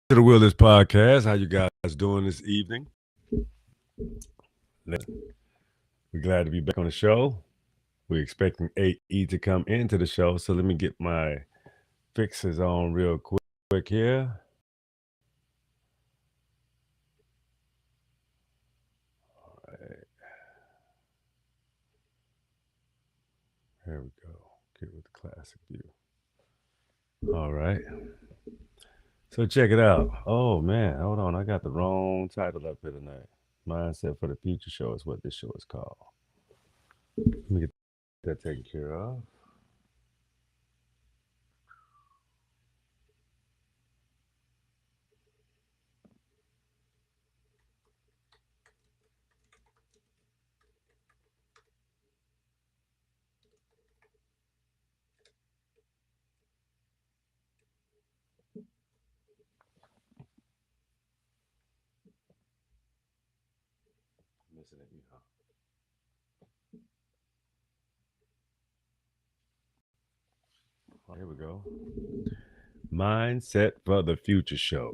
To the Willis Podcast. How you guys doing this evening? We're glad to be back on the show. We're expecting AE to come into the show, so let me get my fixes on real quick here. All right. Here we go. Get with the classic view. All right. So check it out. Oh man, hold on. I got the wrong title up here tonight. Mindset for the Future Show is what this show is called. Let me get that taken care of. Missing it, here we go. Mindset for the Future Show.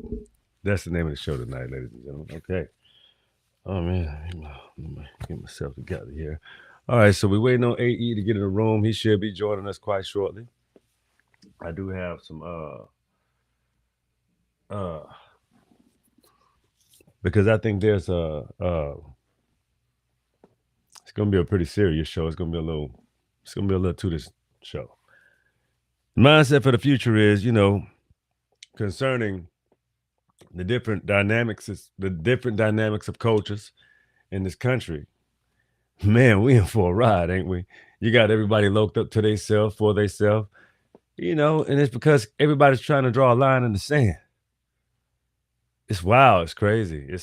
That's the name of the show tonight, ladies and gentlemen. Okay. Oh man, let me get myself together here. All right, so we're waiting on AE to get in the room. He should be joining us quite shortly. I do have some because I think there's it's gonna be a pretty serious show. It's gonna be a little to this show. Mindset for the future is, concerning the different dynamics of cultures in this country. Man, we in for a ride, ain't we? You got everybody loked up to theyself for theyself, and it's because everybody's trying to draw a line in the sand. It's wild, it's crazy.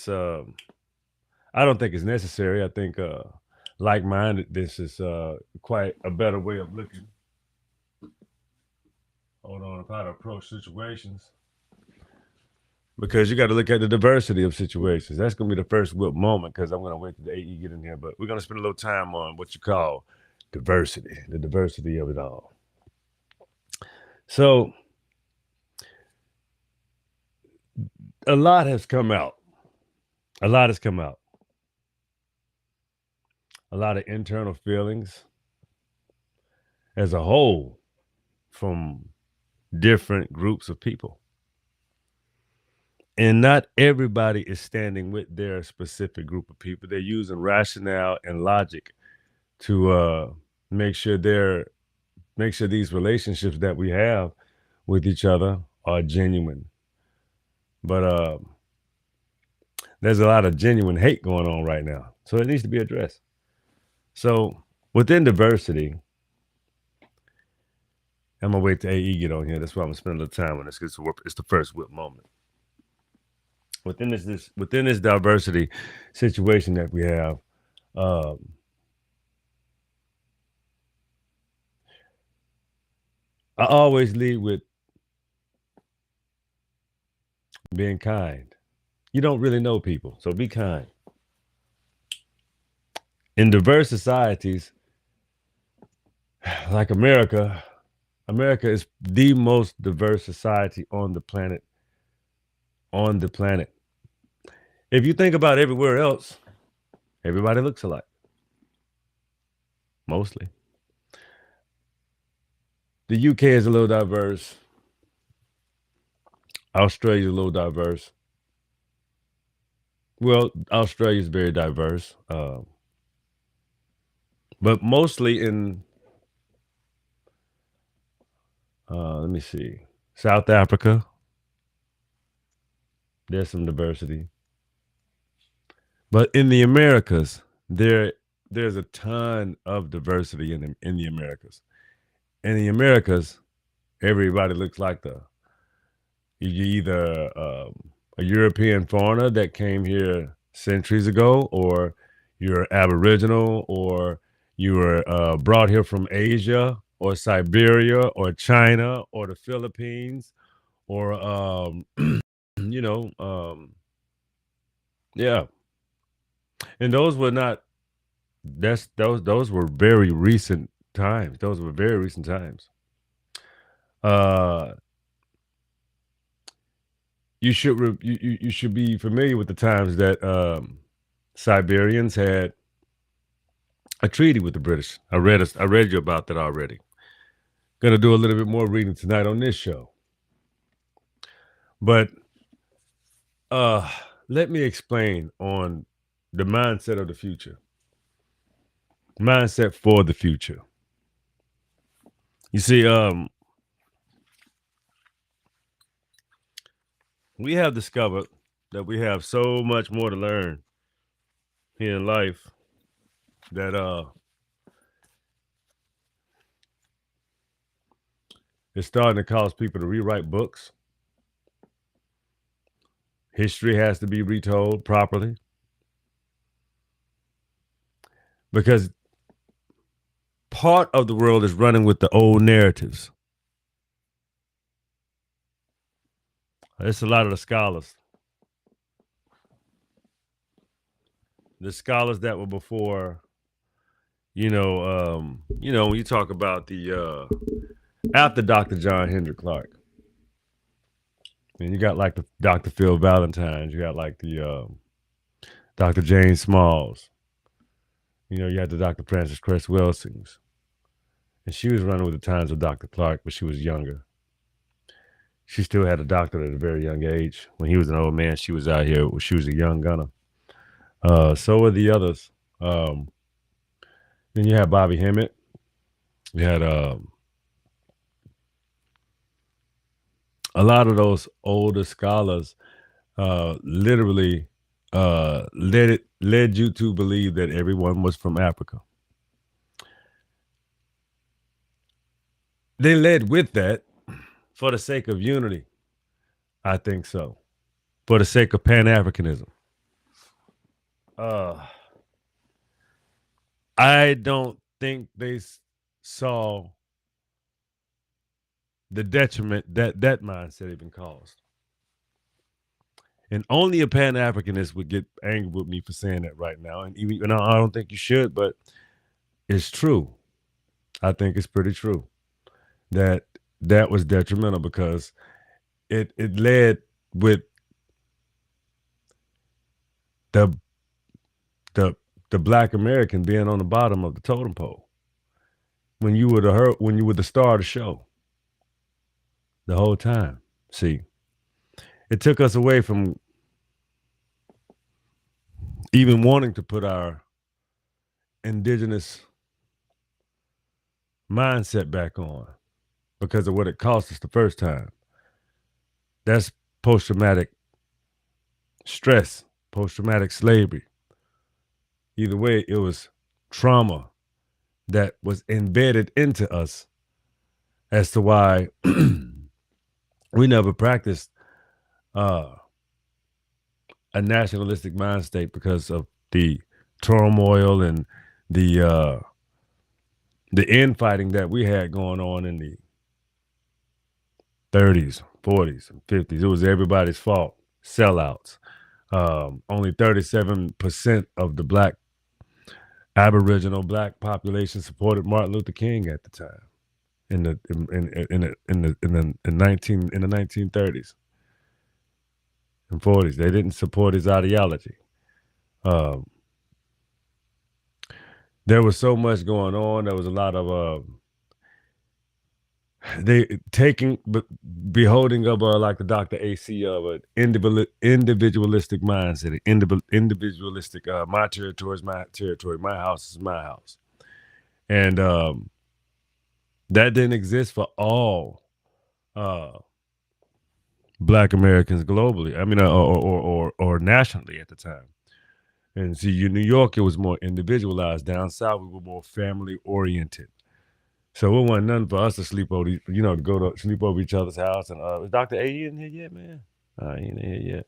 I don't think it's necessary. I think like-mindedness is quite a better way of looking. Hold on, how to approach situations. Because you got to look at the diversity of situations. That's going to be the first whip moment because I'm going to wait till the AE get in here. But we're going to spend a little time on what you call diversity, the diversity of it all. So a lot has come out. A lot has come out. A lot of internal feelings as a whole from different groups of people. And not everybody is standing with their specific group of people. They're using rationale and logic to make sure these relationships that we have with each other are genuine. But there's a lot of genuine hate going on right now. So it needs to be addressed. So within diversity, I'm gonna wait till AE get on here. That's why I'm gonna spend a little time on this because it's the first whip moment. Within this diversity situation that we have, I always lead with being kind. You don't really know people, so be kind. In diverse societies like America is the most diverse society on the planet. If you think about everywhere else, everybody looks alike. Mostly. The UK is a little diverse. Australia is a little diverse. Well, Australia is very diverse. But mostly in, let me see, South Africa, there's some diversity. But in the Americas, there's a ton of diversity in the Americas. In the Americas, everybody looks like you're either a European foreigner that came here centuries ago, or you're Aboriginal, or you were brought here from Asia, or Siberia, or China, or the Philippines, or yeah. And those were not. Those were very recent times. Those were very recent times. Uh, you should be familiar with the times that Siberians had a treaty with the British. I read you about that already. Going to do a little bit more reading tonight on this show. But uh, let me explain on the mindset of the future, mindset for the future. You see, we have discovered that we have so much more to learn here in life that it's starting to cause people to rewrite books. History has to be retold properly because part of the world is running with the old narratives. It's a lot of the scholars that were before, when you talk about the after Dr. John Hendrik Clark, and you got like the Dr. Phil Valentines, you got like the Dr. James Smalls, you had the Dr. Frances Cress Welsings, and she was running with the times of Dr. Clark, but she was younger. She still had a doctorate at a very young age. When he was an old man, she was out here. She was a young gunner. So were the others. Then you had Bobby Hemmett. You had a lot of those older scholars literally led you to believe that everyone was from Africa. They led with that for the sake of unity. I think so. For the sake of Pan-Africanism. I don't think they saw the detriment that mindset even caused. And only a Pan-Africanist would get angry with me for saying that right now. And even I don't think you should, but it's true. I think it's pretty true that was detrimental because it led with the Black American being on the bottom of the totem pole when you were the star of the show the whole time. See, it took us away from even wanting to put our indigenous mindset back on because of what it cost us the first time. That's post-traumatic stress, post-traumatic slavery. Either way, it was trauma that was embedded into us as to why we never practiced a nationalistic mind state because of the turmoil and the infighting that we had going on in the 30s, 40s, and 50s. It was everybody's fault. Sellouts. Only 37% of the Aboriginal black population supported Martin Luther King at the time in the 1930s and 40s. They didn't support his ideology. There was so much going on. There was a lot of beholding of like the Dr. AC of an individualistic mindset, individualistic. My territory is my territory. My house is my house, and that didn't exist for all Black Americans globally. I mean, or nationally at the time. And see, in New York, it was more individualized. Down south, we were more family oriented. So it wasn't nothing for us to sleep over, to go to sleep over each other's house. And is Dr. A in here yet, man? He ain't in here yet.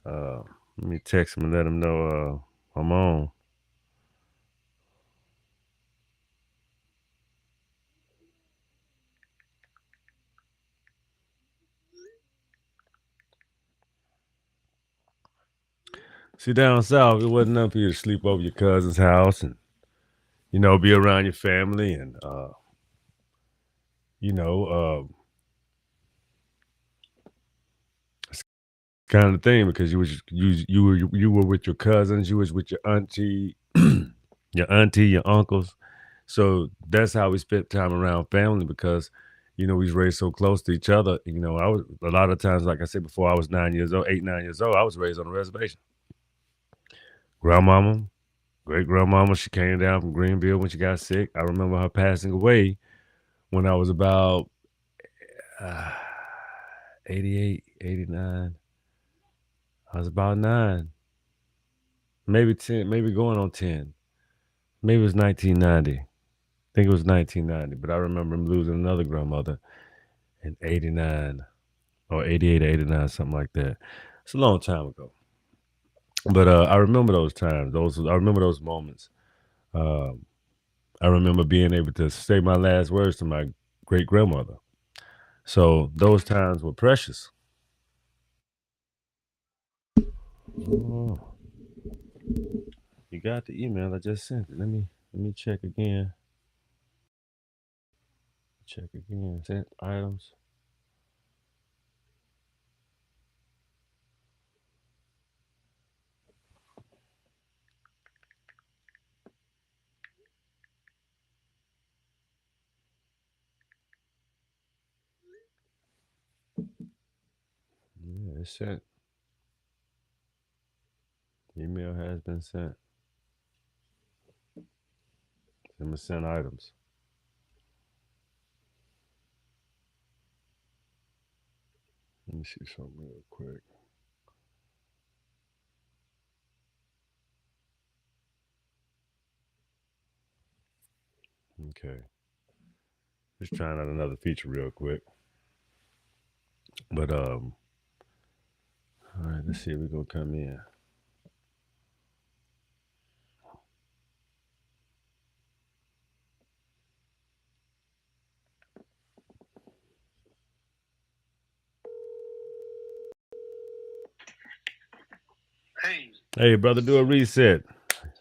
Let me text him and let him know I'm on. See, down south, it wasn't nothing for you to sleep over your cousin's house and, be around your family and, kind of thing because you were with your cousins, you was with your auntie, your uncles. So that's how we spent time around family because we was raised so close to each other. I was a lot of times, like I said before, I was 9 years old, 8, 9 years old. I was raised on a reservation. Grandmama, great grandmama, she came down from Greenville when she got sick. I remember her passing away when I was about uh, 88, 89. I was about 9, maybe 10, maybe going on 10. Maybe it was 1990. I think it was 1990, but I remember losing another grandmother in 89 or 88 or 89, something like that. It's a long time ago. But I remember those times. I remember those moments. Um, I remember being able to say my last words to my great grandmother. So those times were precious. Oh, you got the email I just sent it. Let me check again. Check again. Sent items. Yeah, it's sent. Email has been sent. Let me send items. Let me see something real quick. Okay. Just trying out another feature real quick. But all right, let's see if we're gonna come in. Hey, Hey brother, do a reset.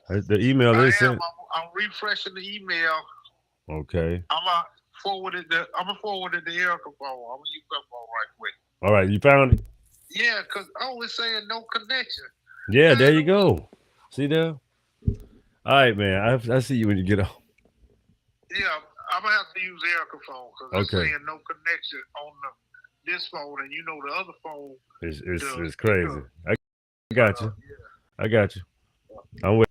The email I is am. sent. I'm refreshing the email. Okay. I'm gonna forward it to Erica phone. I'm gonna use that phone right quick. All right, you found it? Yeah, cause I was saying no connection. Yeah, How there in you the world? go. See there? All right, man. I see you when you get off. Yeah, I'm gonna have to use Erica phone because it's Okay. saying no connection on this phone, and the other phone. It's crazy. I But got you. yeah, I got you. I'm with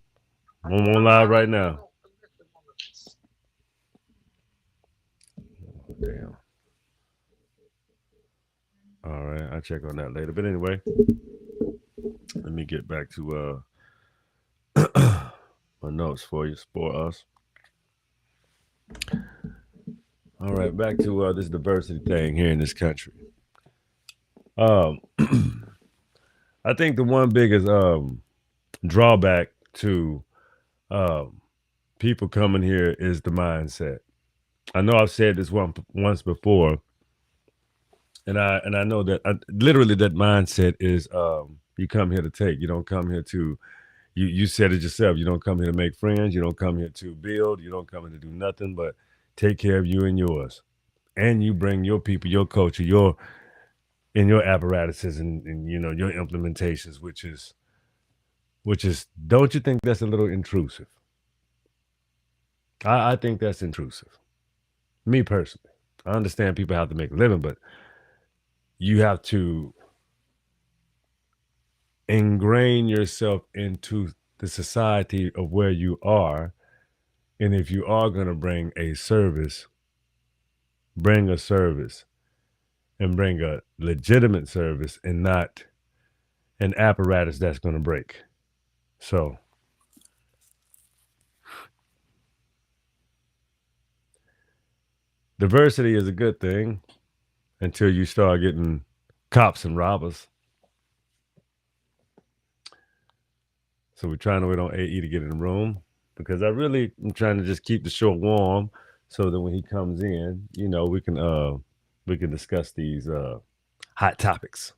I'm on live right now. no connection on Damn. All right, I'll check on that later. But anyway, let me get back to my notes for you, for us. All right, back to this diversity thing here in this country. Um, I think the one biggest drawback to um, people coming here is the mindset. I know I've said this once before, and I know that literally that mindset is you come here to take. You don't come here to you said it yourself. You don't come here to make friends. You don't come here to build. You don't come here to do nothing but take care of you and yours. And you bring your people, your culture, your apparatuses and your implementations, which is don't you think that's a little intrusive? I think that's intrusive. Me personally. I understand people have to make a living, but you have to ingrain yourself into the society of where you are. And if you are going to bring a service, bring a service and bring a legitimate service and not an apparatus that's going to break. So, diversity is a good thing until you start getting cops and robbers. So we're trying to wait on AE to get in the room because I really am trying to just keep the show warm so that when he comes in, we can discuss these hot topics.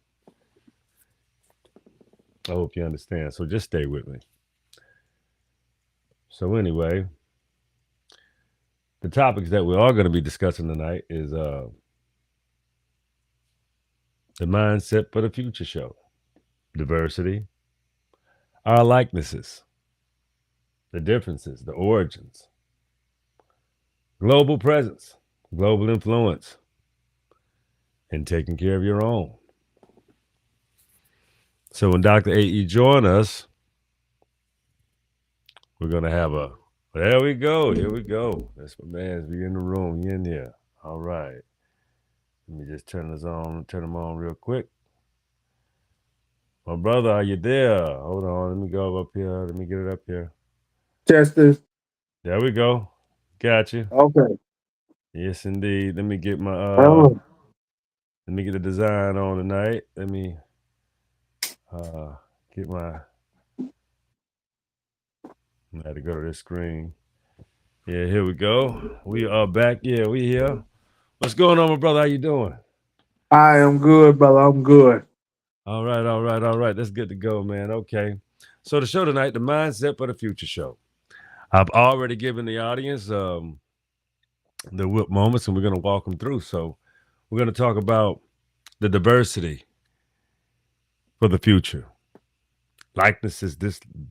I hope you understand. So just stay with me. So anyway, the topics that we are going to be discussing tonight is the mindset for the future show. diversity, our likenesses, the differences, the origins, global presence, global influence, and taking care of your own. So when Dr. AE join us, we're gonna have a there we go, here we go. That's my man's be in the room, you in there. All right. Let me just turn them on real quick. My brother, are you there? Hold on, let me go up here. Let me get it up here. Chester. There we go. Got you. Okay. Yes, indeed. Oh, Let me get the design on tonight. Let me uh get my. I had to go to this screen. Yeah, here we go. We are back. Yeah, we here. What's going on, my brother? How you doing? I am good, brother. I'm good. All right, all right, all right. That's good to go, man. Okay. So the show tonight, the mindset for the future show. I've already given the audience the whip moments, and we're gonna walk them through. So we're gonna talk about the diversity for the future,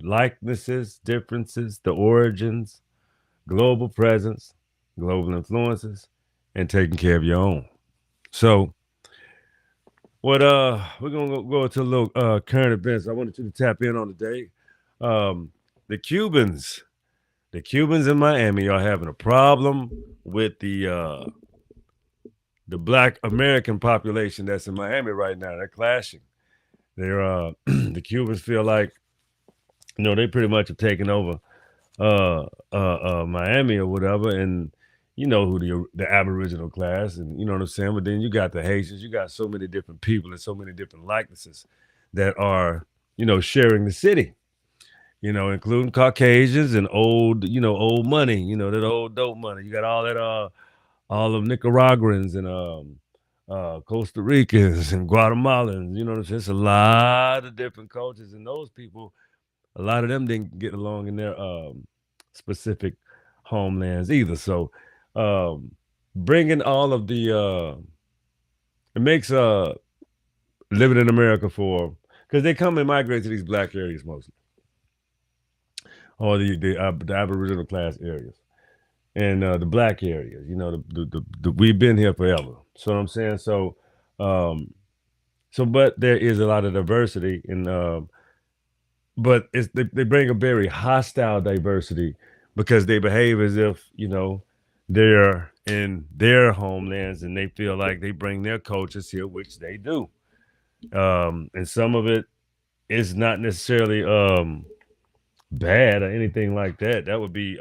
likenesses, differences, the origins, global presence, global influences, and taking care of your own. So what we're gonna go to a little current events I wanted you to tap in on today. Um the Cubans in Miami are having a problem with the black American population that's in Miami right now. They're clashing. They're the Cubans feel like they pretty much have taken over Miami or whatever, and you know who the Aboriginal class, and you know what I'm saying. But then you got the Haitians. You got so many different people and so many different likenesses that are sharing the city. Including Caucasians and old money. That old dope money. You got all that all of Nicaraguans and Costa Ricans and Guatemalans. You know what I'm saying? It's a lot of different cultures, and those people, a lot of them didn't get along in their specific homelands either. So um, bringing all of it makes living in America for because they come and migrate to these black areas mostly, or the Aboriginal class areas and the black areas. We've been here forever. So what I'm saying. Um, but there is a lot of diversity in but they bring a very hostile diversity because they behave as if they're in their homelands and they feel like they bring their cultures here, which they do. And some of it is not necessarily bad or anything like that. That would be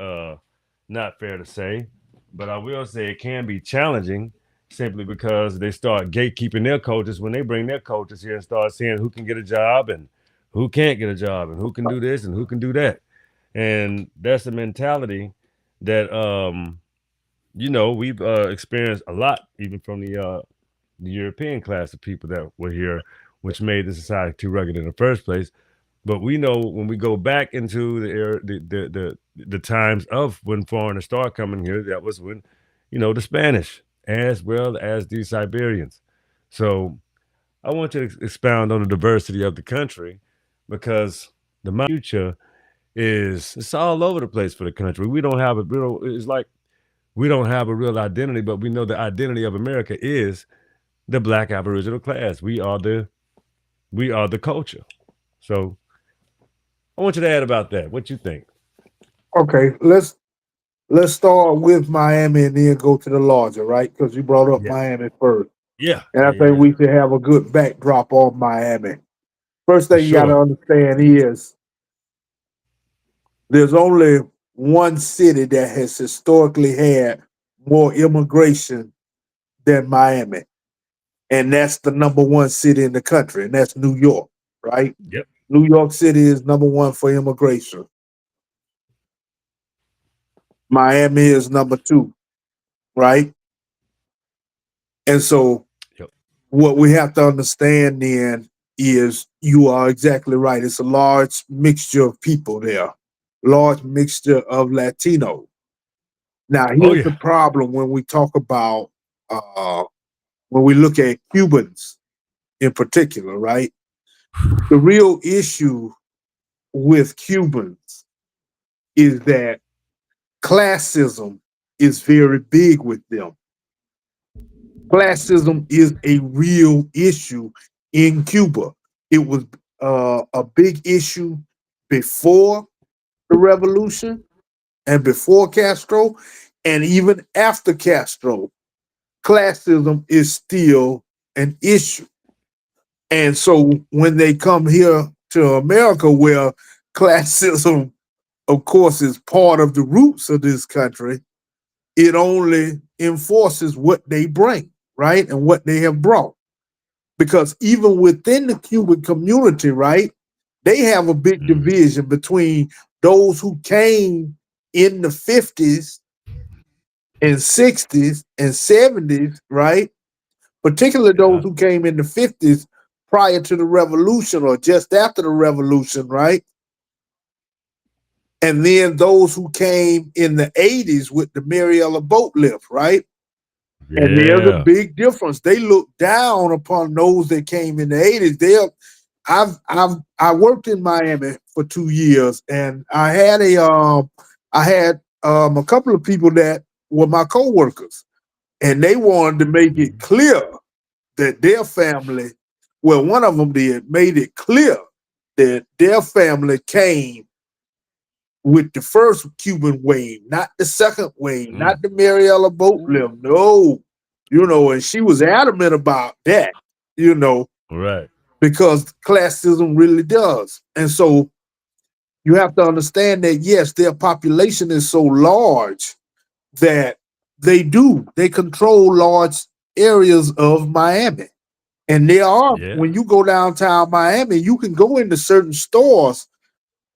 not fair to say, but I will say it can be challenging simply because they start gatekeeping their cultures when they bring their cultures here and start seeing who can get a job and who can't get a job and who can do this and who can do that. And that's a mentality that we've experienced a lot, even from the European class of people that were here, which made the society too rugged in the first place. But we know when we go back into the era, the times of when foreigners started coming here, that was when, the Spanish as well as the Siberians. So I want you to expound on the diversity of the country because the future is it's all over the place for the country. We don't have a real. It's like we don't have a real identity, but we know the identity of America is the Black Aboriginal class. We are the culture. So I want you to add about that. What you think? okay. Let's start with Miami and then go to the larger, right? Because you brought up Yeah. Miami first, Yeah. and I Yeah. Yeah. think Yeah. we should have a good backdrop on Miami. First For thing you got to sure. understand is there's only one city that has historically had more immigration than Miami, and that's the number one city in the country, and that's New York, right? Yep. New York City is number one for immigration. Miami is number two, right? And so Yep. what we have to understand then is you are exactly right. It's a large mixture of people there, large mixture of Latino. Now, Oh here's the yeah. problem when we talk about when we look at Cubans in particular, right? The real issue with Cubans is that classism is very big with them. Classism is a real issue in Cuba. It was a big issue before the revolution and before Castro, and even after Castro. Classism is still an issue. And so when they come here to America, where classism, of course, is part of the roots of this country, it only enforces what they bring, right? And what they have brought. Because even within the Cuban community, right, they have a big Mhm. division between those who came in the 50s and 60s and 70s, right? Particularly those Yeah. who came in the 50s prior to the revolution or just after the revolution, right? And then those who came in the 80s with the Mariella boat lift, right? And there's a Yeah. big difference. They look down upon those that came in the 80s. I worked in Miami for 2 years, and I had a couple of people that were my coworkers, and they wanted to make it Mhm. clear that their family, well, one of them did, made it clear that their family came with the first Cuban wave, not the second wave, Mm. not the Mariella boat Ooh. lift. No, and she was adamant about that, you know, Right. because classism really does. And so you have to understand that, yes, their population is so large that they control large areas of Miami. And there are, Yeah. when you go downtown Miami, you can go into certain stores,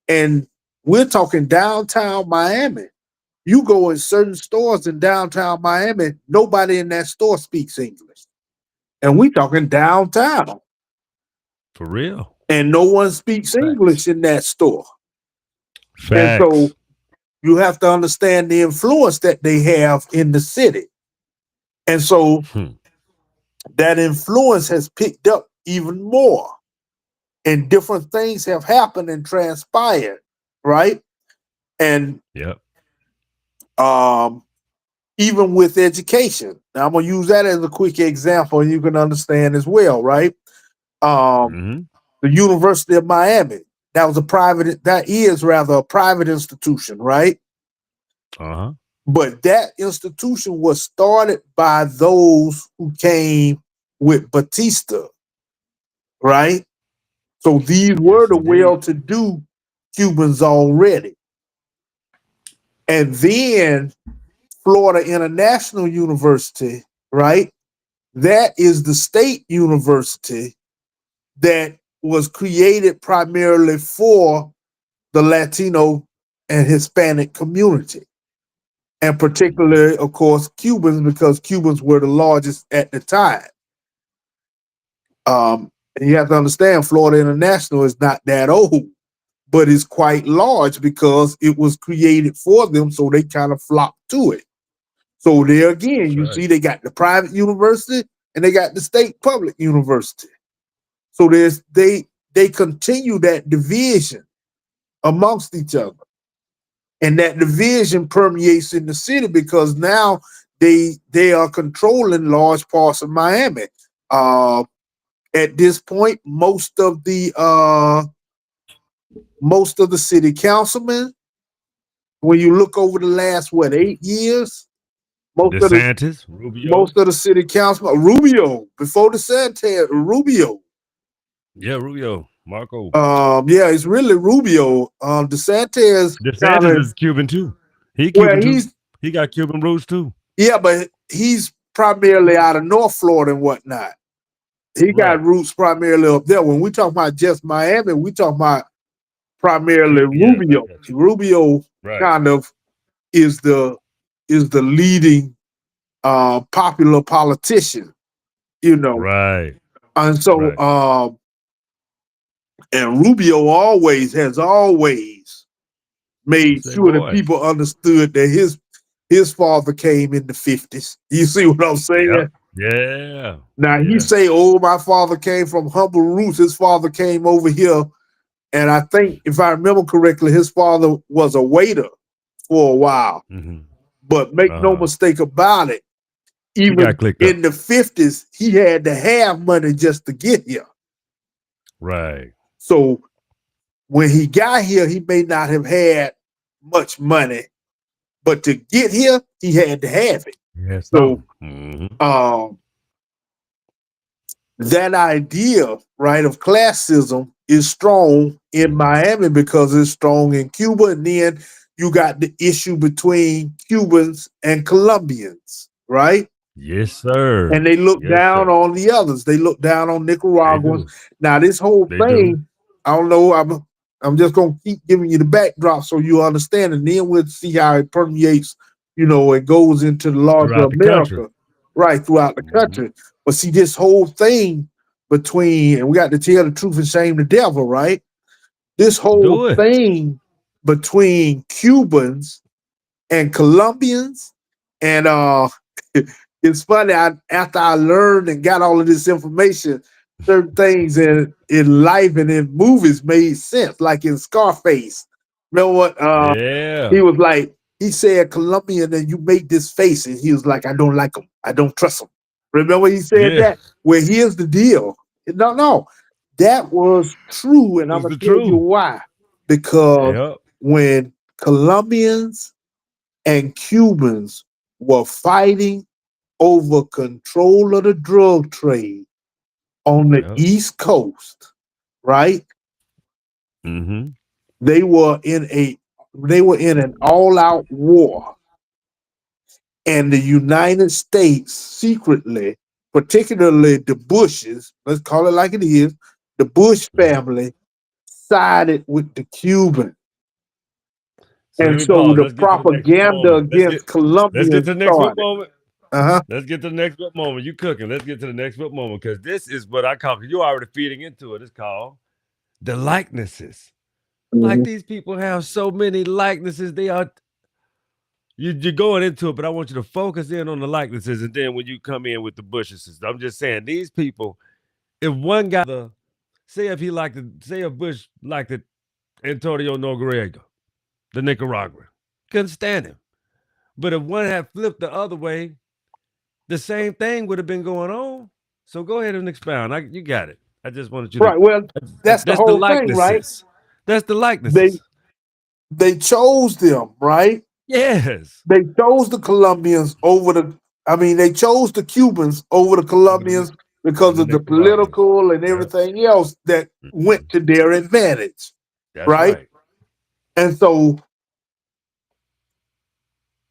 and we're talking downtown Miami. You go in certain stores in downtown Miami, nobody in that store speaks English. And we talking downtown. For real. And no one speaks Facts. English in that store. And so Facts. you have to understand the influence that they have in the city. And so Hmm. that influence has picked up even more. And different things have happened and transpired, right? And Yep. um, even with education. Now, I'm gonna use that as a quick example, and you can understand as well, right? Um, Hmm. the University of Miami. That is rather a private institution, right? Uh-huh. But that institution was started by those who came with Batista, right? So these were Yes, the indeed. well-to-do Cubans already. And then Florida International University, right? That is the state university that was created primarily for the Latino and Hispanic community. And Mhm. particularly, of course, Cubans, because Cubans were the largest at the time. And you have to understand, Florida International is not that old, but it's quite large because it was created for them, so they kind of flocked to it. So there again, That's you right. see, they got the private university and they got the state public university. So they continue that division amongst each other, and that division permeates in the city because now they are controlling large parts of Miami. Uh, at this point, most of the city councilmen, when you look over the last 8 years, most of the DeSantis, Rubio. most of the city councilmen, Rubio before the Santan, Rubio. Yeah, Rubio. Marco. Yeah, it's really Rubio. DeSantis kind DeSantis of, is Cuban too. He well, Cuban too. he's, He got Cuban roots too. yeah, but he's primarily out of North Florida and whatnot. He got Right. roots primarily up there. When we talk about just Miami, we talk about primarily Yeah, I Rubio. got you. Rubio Right. kind of is the leading popular politician, you know. Right. And so Right. and Rubio has always made That's that sure that boy. people understood that his father came in the 50s. You see what I'm Yep. saying? Yeah. Now he Yeah. say, "Oh, my father came from humble roots. His father came over here, and I think, if I remember correctly, his father was a waiter for a while." Hmm. But make no mistake about it, He got even clicked up. in the 50s, he had to have money just to get here. Right. So when he got here, he may not have had much money, but to get here, he had to have it. Yeah, So something. Hmm. um, that idea, right, of classism is strong in Hmm. Miami because it's strong in Cuba. And then you got the issue between Cubans and Colombians, right? Yes, sir. And they look Yes, down sir. on the others. They look down on They Nicaraguans. do. Now, this whole They do. thing, I don't know. I'm just gonna keep giving you the backdrop so you understand, and then we'll see how it permeates. It goes into the larger Throughout the country. America, right, throughout the Hmm. country. But see, this whole thing between, and we got to tell the truth and shame the devil, right? This whole Do it. thing between Cubans and Colombians. And it's funny, after I learned and got all of this information, certain things in life and in movies made sense. Like in Scarface. Remember what Yeah. he was like, he said Colombian and you make this face, and he was like, I don't like him. I don't trust him. Remember he said Yeah. that? Well, here's the deal. No, no. That was true, and It I'm was gonna the tell you truth. why. Because Yep. when Colombians and Cubans were fighting over control of the drug trade on the Yep. East Coast, right? Hmm. They were in a they were in an all-out war. And the United States secretly, particularly the Bushes, let's call it like it is, the Bush family sided with the Cuban. So let And me so pause. the Let's get to the next good propaganda moment. against Let's get Colombians to the next good started. moment. Uh-huh. Let's get to the next good moment. You cooking. Let's get to the next good moment because this is what I call. You already feeding into it. It's called the likenesses. Like Mhm. these people have so many likenesses. They are you're going into it, but I want you to focus in on the likenesses, and then when you come in with the bushes, I'm just saying these people. If one guy, say if he liked it, say if Bush liked it, Antonio Noriega, the Nicaraguan, couldn't stand him. But if one had flipped the other way, the same thing would have been going on. So go ahead and expound. You got it. I just wanted you to. Right. Well, that's the That's the whole thing, right? likenesses. That's the They likenesses. they chose them, right? Yes. They chose the Colombians over the. I mean, they chose the Cubans over the Over the Colombians over because the of the Nicaraguans. political and Yep. everything else that went Mhm. to their advantage, That's right? right. And so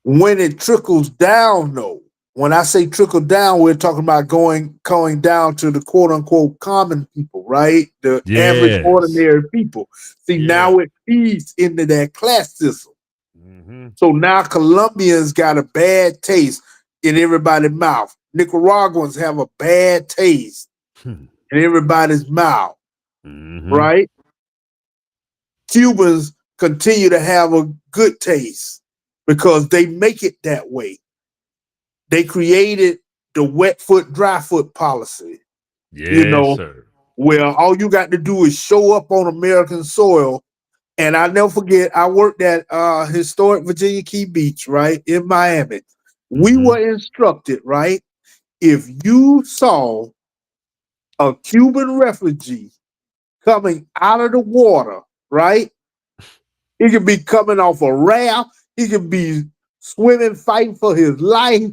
when it trickles down, though, when I say trickle down, we're talking about going down to the quote unquote common people, right? The average, Yes. ordinary people. See, Yeah. now it feeds into that class system. Hmm. So now Colombians got a bad taste in everybody's mouth. Nicaraguans have a bad taste in everybody's mouth, Hmm. right? Cubans continue to have a good taste because they make it that way. They created the wet foot, dry foot policy, you Yes, know, sir. where all you got to do is show up on American soil. And I never forget, I worked at historic Virginia Key Beach, right, in Miami. We Hmm. were instructed, right, if you saw a Cuban refugee coming out of the water, right, he could be coming off a raft, he could be swimming, fighting for his life,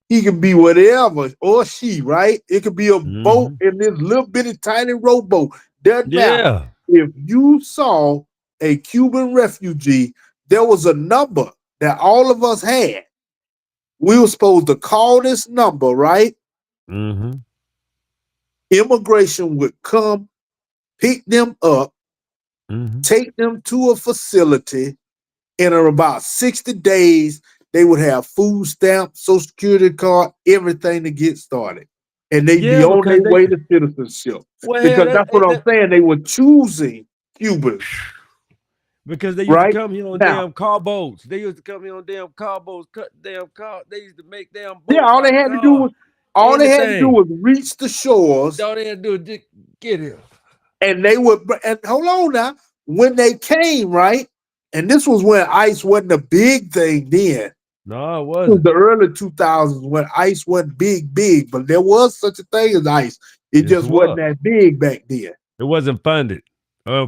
he could be whatever, or she, right? It could be a boat Hmm. in this little bitty tiny rowboat. Doesn't matter. Yeah. If you saw a Cuban refugee, there was a number that all of us had. We were supposed to call this number, right? Hmm. Immigration would come, pick them up, Hmm. take them to a facility. In about 60 days, they would have food stamp, social security card, everything to get started. And they'd be Yeah, on because their they way to citizenship. well hell Because that's what I'm that saying. They were choosing Cubans, because they used to right? come here on Now, damn car boats. They used to come here on damn car boats, cut damn car. They used to make damn yeah, boats out of cars. All they had to do anything. was reach the shores, All they had to do is get him. and they would. And hold on now, when they came, right, and this was when ice wasn't a big thing then. No, it It was wasn't. the early 2000s when ice wasn't big, but there was such a thing as ice. It Yes, it just wasn't was. that big back then. It wasn't funded,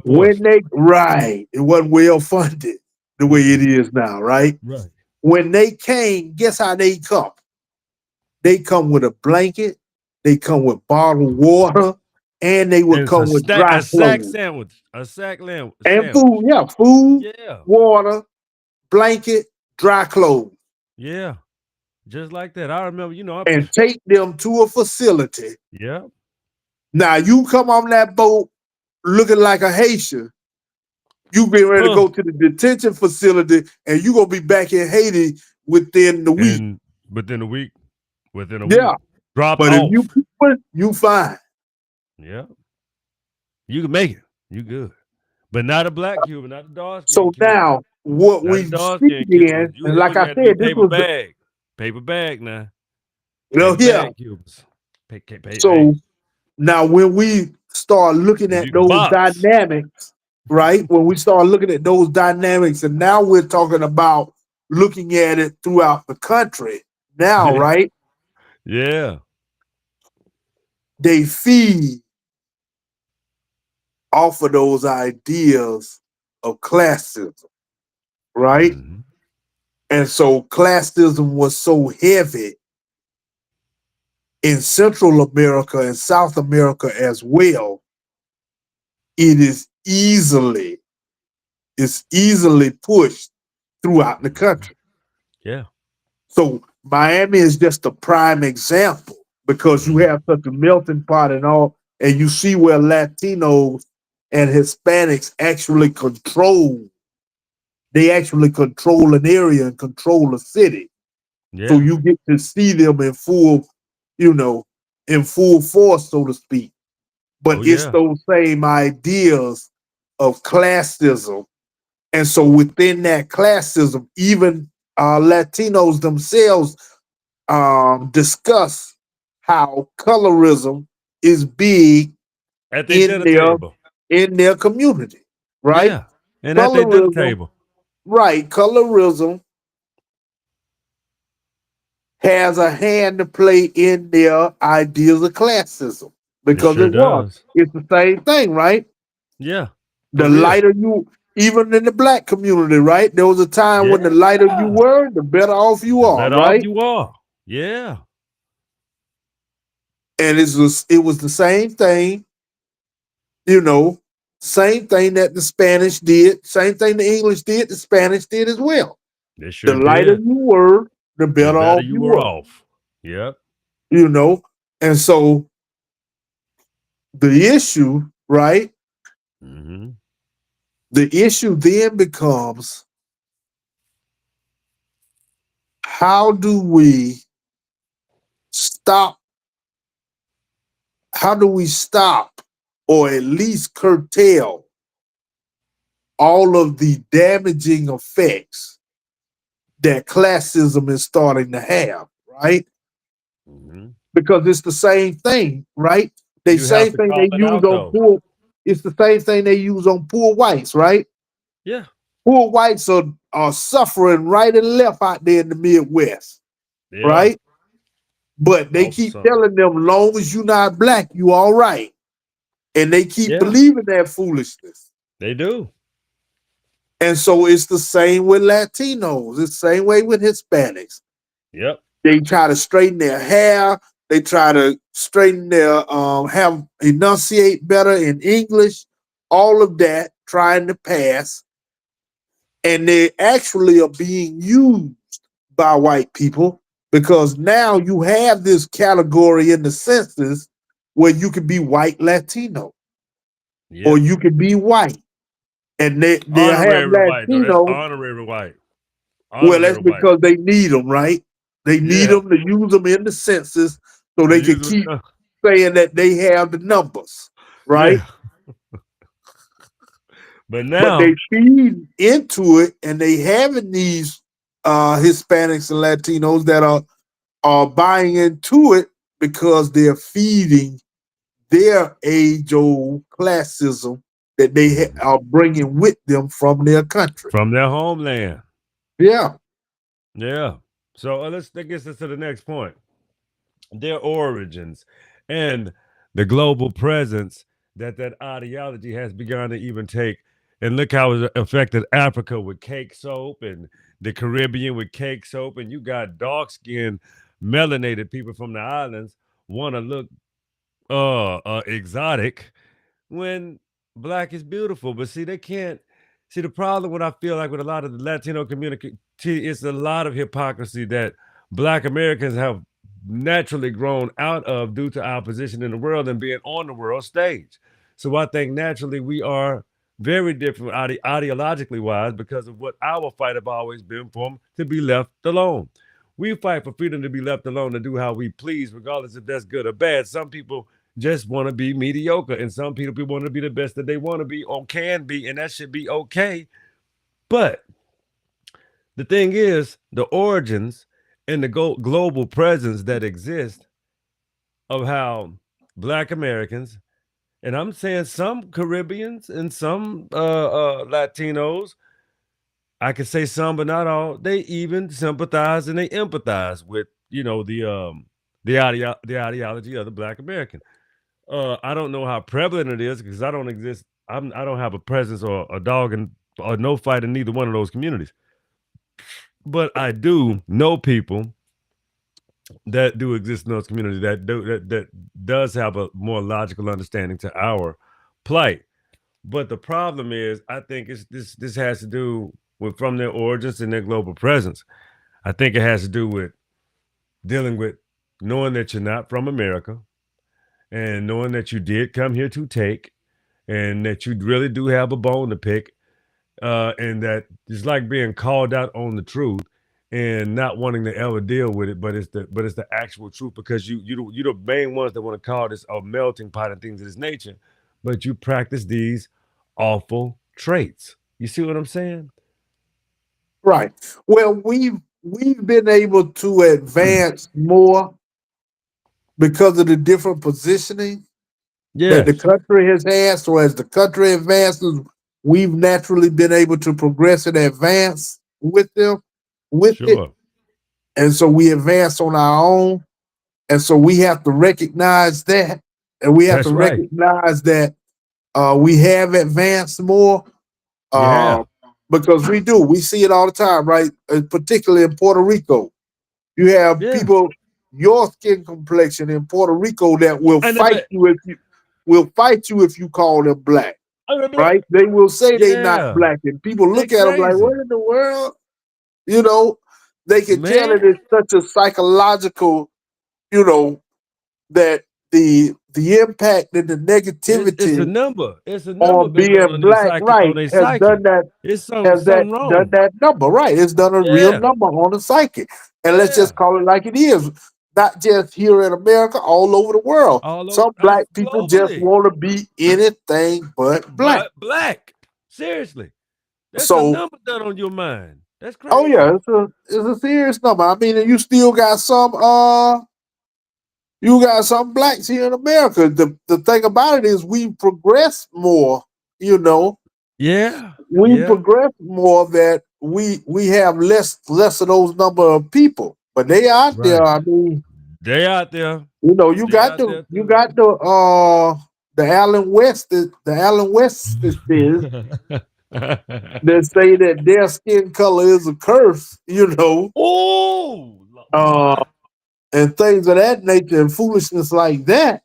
When unfortunately. they right, it wasn't well funded the way it is now, right? Right. When they came, guess how they come? They come with a blanket, they come with bottled water, and they would And it's come with dry a sack clothes sandwich. A sack and sandwich. food. Yeah, food, Yeah. water, blanket, dry clothes, Yeah. Just like that. I remember, and take them to a facility. yeah. Now you come on that boat looking like a Haitian. You be ready to Huh. go to the detention facility, and you gonna be back in Haiti within the week. And within a week, within a Yeah, week, dropped but if you off. keep it, you fine. Yeah. You can make it. You good. But not a black Cuban, not a dark skinned So Cuban. now what Not a we dark see skinned in, Cuban. and It like would I have to be said, this paper was the bag. Paper bag now. Paper yeah. bag Cubans. Hey, So now when we start looking if at you can those box. dynamics, right? When we start looking at those dynamics, and now we're talking about looking at it throughout the country. Now, right? Yeah. They feed off of those ideas of classism, right? Hmm. And so classism was so heavy in Central America and South America as well. It is easily pushed throughout the country. Yeah. So Miami is just a prime example because you Mhm. have such a melting pot and all, and you see where Latinos and Hispanics actually control. They actually control an area and control a city. So Yeah. you get to see them in full, you know, in full force, so to speak. Oh But it's yeah. those same ideas of classism. And so within that classism, even Latinos themselves discuss how colorism is big At their in dinner their table. community, right? Yeah. And at their dinner Colorism, table. right? Colorism has a hand to play in their ideas of classism It because sure it was. does. It's the same thing, right? Yeah. For The real. lighter you, even in the black community, right? There was a time when the lighter you Yeah. were, the better off you The are, better off right? you are. Yeah. And it was the same thing, you know, same thing that the Spanish did, same thing the English did, the Spanish did as well. They The sure lighter did. you were, the The better better off you you were were, off. Yep. you know. And so the issue, right? Hmm. The issue then becomes how do we stop? How do we stop or at least curtail all of the damaging effects that classism is starting to have, right? Hmm. Because it's the same thing, right? The You have same to thing call they it use out on though. poor. It's the same thing they use on poor whites, right? Yeah. Poor whites are suffering right and left out there in the Midwest, They are. right? But they Awful keep something. telling them, long as you're not black, you all right. And they keep Yeah. believing that foolishness. They do. And so it's the same with Latinos. It's the same way with Hispanics. Yep. They try to straighten their hair. They try to straighten their have enunciate better in English. All of that trying to pass, and they actually are being used by white people because now you have this category in the census where you can be white Latino or Yep. you can be white, and they have Honorary white though. That's Latino. honorary white. Well, that's Honorary white. because they need them, right? They need Yeah. them to use them in the census so They they can use it. keep saying that they have the numbers, right? Yeah. But But they now, feed into it, and they having these Hispanics and Latinos that are buying into it because they're feeding their age old classism that they Mhm. are bringing with them from their country. From their homeland. Yeah, Yeah. So that gets us to the next point. Their origins and the global presence that ideology has begun to even take. And look how it affected Africa with cake soap and the Caribbean with cake soap. And you got dark skinned, melanated people from the islands want to look exotic when black is beautiful. But see, they can't see the problem. What I feel like with a lot of the Latino community, it's a lot of hypocrisy that black Americans have naturally grown out of due to our position in the world and being on the world stage. So I think naturally we are very different ideologically wise because of what our fight have always been for to be left alone. We fight for freedom to be left alone to do how we please, regardless if that's good or bad. Some people just want to be mediocre, and some people want to be the best that they want to be or can be, and that should be okay. But the thing is, the origins and the global presence that exist of how Black Americans, and I'm saying some Caribbeans and some Latinos, I can say some, but not all. They even sympathize and they empathize with the ideology of the Black American. I don't know how prevalent it is because I don't exist. I don't have a presence or a dog and or no fight in neither one of those communities. But I do know people that do exist in those communities that does have a more logical understanding to our plight. But the problem is, I think it's this has to do with from their origins and their global presence. I think it has to do with dealing with knowing that you're not from America and knowing that you did come here to take and that you really do have a bone to pick, and that it's like being called out on the truth and not wanting to ever deal with it, but it's the actual truth because you're the main ones that want to call this a melting pot and things of this nature, but you practice these awful traits. You see what I'm saying? right. Well, we've been able to advance more because of the different positioning that the Yes, country has had. So as the country advances, we've naturally been able to progress and advance with them, with it. sure. And so we advance on our own. And so we have to recognize that. And we have to That's right. recognize that we have advanced more You uh, have. because we do. We see it all the time, right? Particularly in Puerto Rico. You have Yeah. people your skin complexion in Puerto Rico that will And fight you if you call them black, right? They will say they not yeah, black, and people they look at them like, crazy, "What in the world?" You know, they can tell that man. it's such a psychological, you know, that the impact and the It's a negativity number. It's a number on been done being on their black, psyche. On right, their has psyche, done that it's has that something done wrong. that number, right? It's done a real Yeah, number on the psyche. And let's yeah. just call it like it is. Not just here in America, all over the world. All over Some black people just globally, want to be anything but black. but black. Seriously, that's a So, number done on your mind. That's oh yeah, crazy. it's a serious number. I mean, and you still got some you got some blacks here in America. The thing about it is we progress more, you know, Yeah, we yeah. progress more that we have less of those number of people. But they out there. Right. I mean, They out there. you know, you They got out the there you too. got the Allen West the Allen West is that say that their skin color is a curse, you know, Oh, uh, what? and things of that nature and foolishness like that,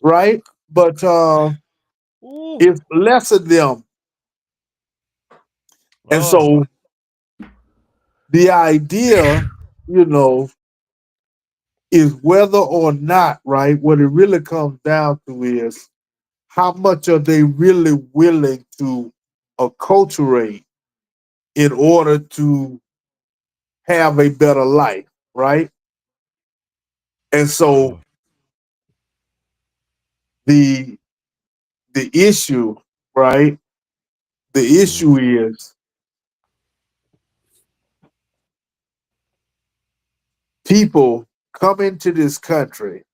right? But Ooh. it's less of them, and Oh. so the idea, you know, is whether or not, right? What it really comes down to is how much are they really willing to acculturate in order to have a better life, right? And so Oh. the the issue, right? The Mhm. issue is people come into this country.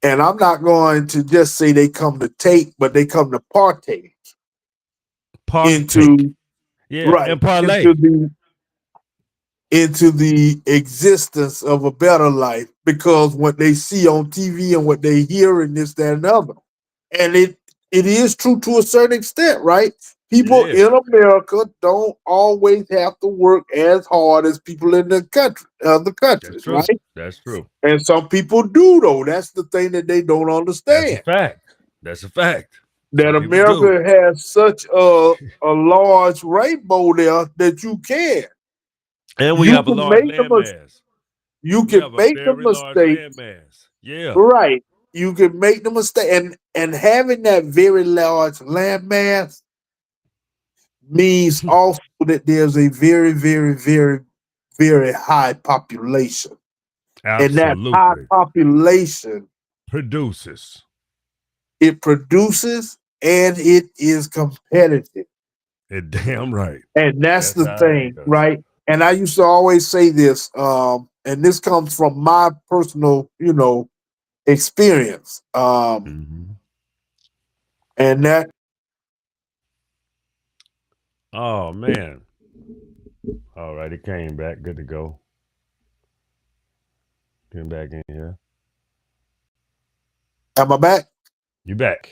And I'm not going to just say they come to take, but they come to partake Partake. into Yeah, right and parlay. into the existence of a better life because what they see on TV and what they hear and this, that, and the other. And it is true to a certain extent, right? It People is. in America don't always have to work as hard as people in the country, other That's countries, true. right? That's true. And some people do though. That's the thing that they don't That's a understand. fact. That's a fact. That Some people do. America has such a large rainbow there that And we you have a can large make them land mass. you We can have a make the very large mistake, land mass. Yeah. right? You can make the mistake, and having that very large landmass means also that there's a very, very, very, very high population, and that high Absolutely. population Produces. it produces and it is competitive, It damn right. and that's That's the how it thing, is. right? And I used to always say this, and this comes from my personal, experience, Hmm. and that Oh man. All right, it came back. Good to go. Came back in here. am I back? You back.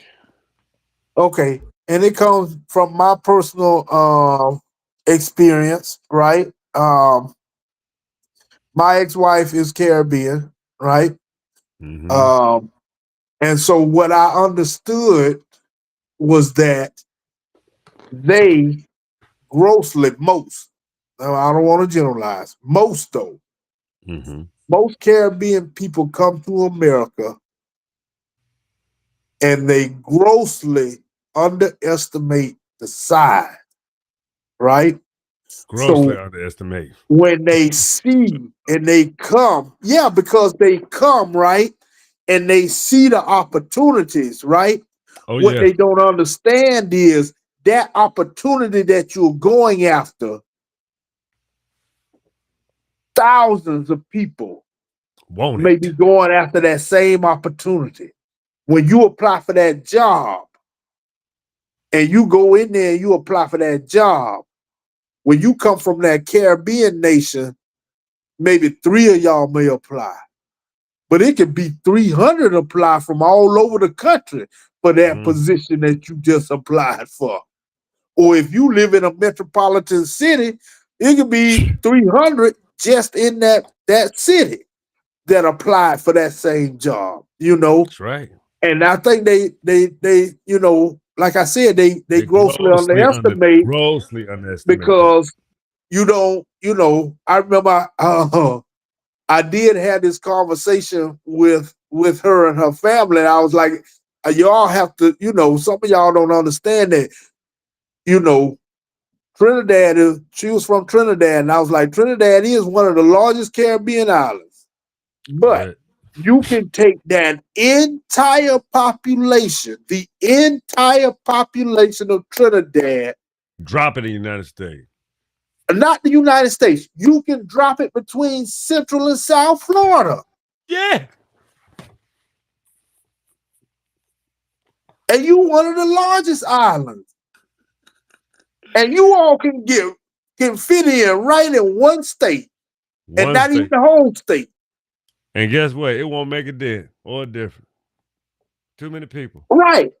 Okay, and it comes from my personal experience, right? My ex-wife is Caribbean, right? Hmm. Um, and so what I understood was that they grossly, most, now I don't want to generalize, most though, Hmm. most Caribbean people come to America and they grossly underestimate the size, right? Grossly So underestimate. when they see and they come, yeah, because they come, right? And they see the opportunities, right? Oh What yeah. they don't understand is that opportunity that you're going after, thousands of people Want may be it. going after that same opportunity. When you apply for that job and you go in there and you apply for that job, when you come from that Caribbean nation, maybe three of y'all may apply. But it could be 300 apply from all over the country for that Hmm. position that you just applied for. Or if you live in a metropolitan city, it could be 300 just in that city that applied for that same job, That's right. And I think they like I said, they They grossly underestimate grossly underestimate that. because I remember I did have this conversation with her and her family. And I was like, y'all have to, some of y'all don't understand that, you know, Trinidad is, she was from Trinidad. And I was like, Trinidad is one of the largest Caribbean islands. But But you can take that the entire population of Trinidad, drop it in the United States. not the United States. You can drop it between Central and South Florida. Yeah. And you one of the largest islands. And you all can fit in right in one state and One not even state. the whole state. And guess what? It won't make a dent or a difference. Too many people. Right.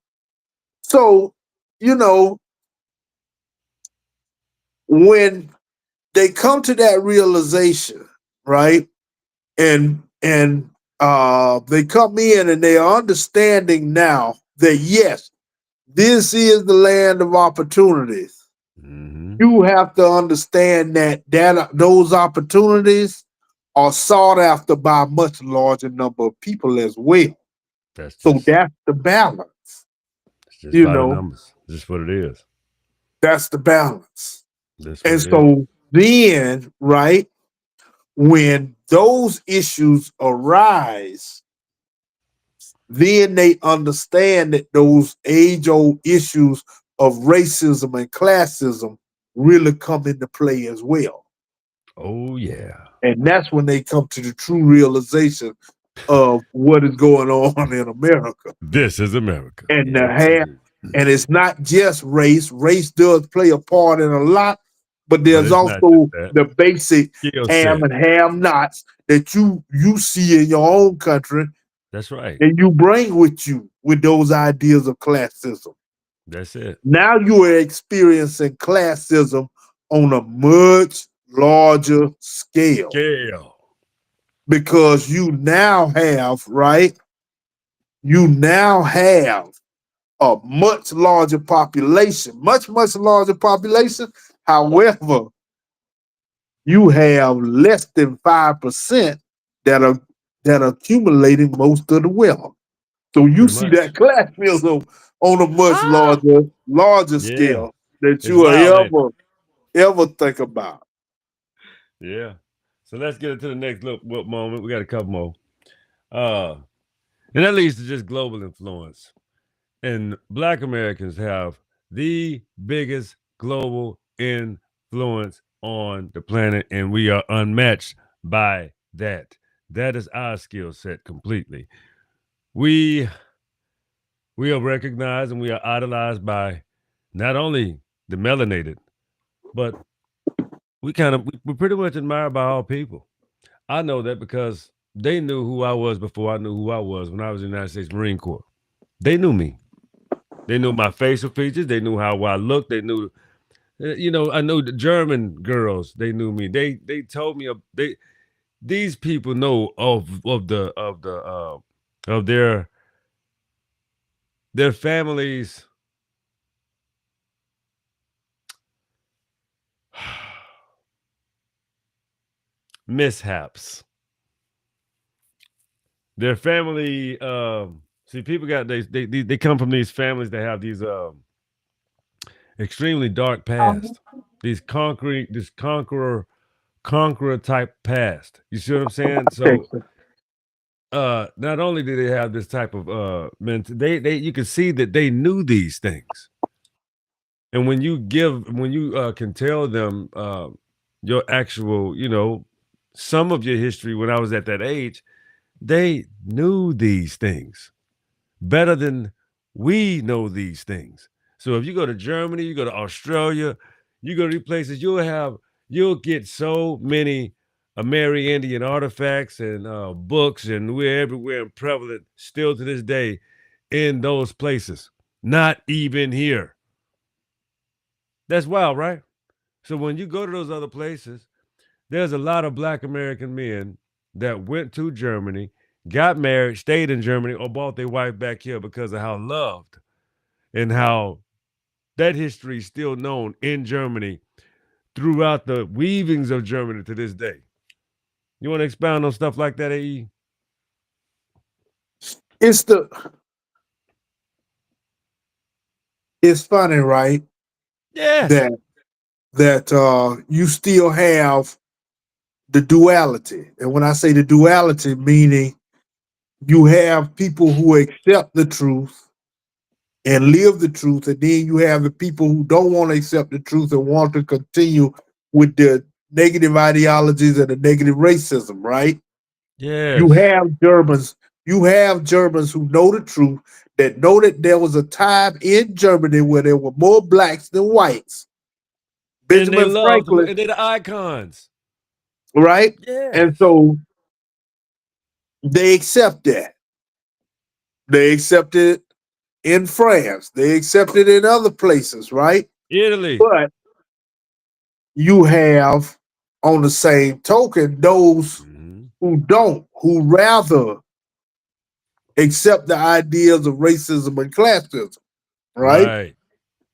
So, you know, when they come to that realization, right? And they come in and they are understanding now that yes, this is the land of opportunities. Hmm. You have to understand that those opportunities are sought after by a much larger number of people as well. That's So just that's the balance, it's just you by the know, numbers. Just what it is. that's the balance. That's what And it is. so then, right, when those issues arise, then they understand that those age old issues of racism and classism really come into play as well. Oh yeah. And that's when they come to the true realization of what is going on in America. This is America. And Yeah, the have, absolutely. and it's not just race. Race does play a part in a lot, but But there's it's not just also that. the basic Skill have set. and have nots that you see in your own country That's right. and you bring with you with those ideas of classism. That's it. Now you are experiencing classism on a much larger scale Scale. because you now have, right? You now have a much larger population, much larger population. However, you have less than 5% that are that are accumulating most of the wealth. So you Pretty see much. that classism on a much Ah. larger Yeah. scale that It's you wild, will ain't it? ever think about. Yeah. So let's get into the next little moment. We got a couple more. Uh, and that leads to just global influence. And Black Americans have the biggest global influence on the planet, and we are unmatched by that. That is our skill set completely. We we are recognized and we are idolized by not only the melanated, but we pretty much admired by all people. I know that because they knew who I was before I knew who I was when I was in the United States Marine Corps. They knew me. They knew my facial features. They knew how I looked. They knew, I knew the German girls. They knew me. They told me they these people know of their families' mishaps. Their family. See, people got they come from these families that have these extremely dark past. These conqueror type past. You see what I'm saying? So Texas. not only do they have this type of they you can see that they knew these things. And when you can tell them your actual, some of your history when I was at that age, they knew these things better than we know these things. So if you go to Germany, you go to Australia, you go to these places, you'll get so many Amerindian artifacts and books, and we're everywhere and prevalent still to this day in those places. Not even here. That's wild, right? So when you go to those other places, there's a lot of Black American men that went to Germany, got married, stayed in Germany, or brought their wife back here because of how loved and how that history is still known in Germany throughout the weavings of Germany to this day. You want to expound on stuff like that, AE? It's the it's funny, right? Yes. That you still have the duality. And when I say the duality, meaning you have people who accept the truth and live the truth, and then you have the people who don't want to accept the truth and want to continue with the negative ideologies and the negative racism, right? You Yes. have Germans, you have Germans who know the truth, that know that there was a time in Germany where there were more blacks than whites. And they Benjamin loved who Franklin, and they're the icons. right? And Yes. so they accept that. They accept it in France. They accept it in other places, right? Italy. But you have, on the same token, those Mhm. who don't, who rather accept the ideas of racism and classism, right? Right.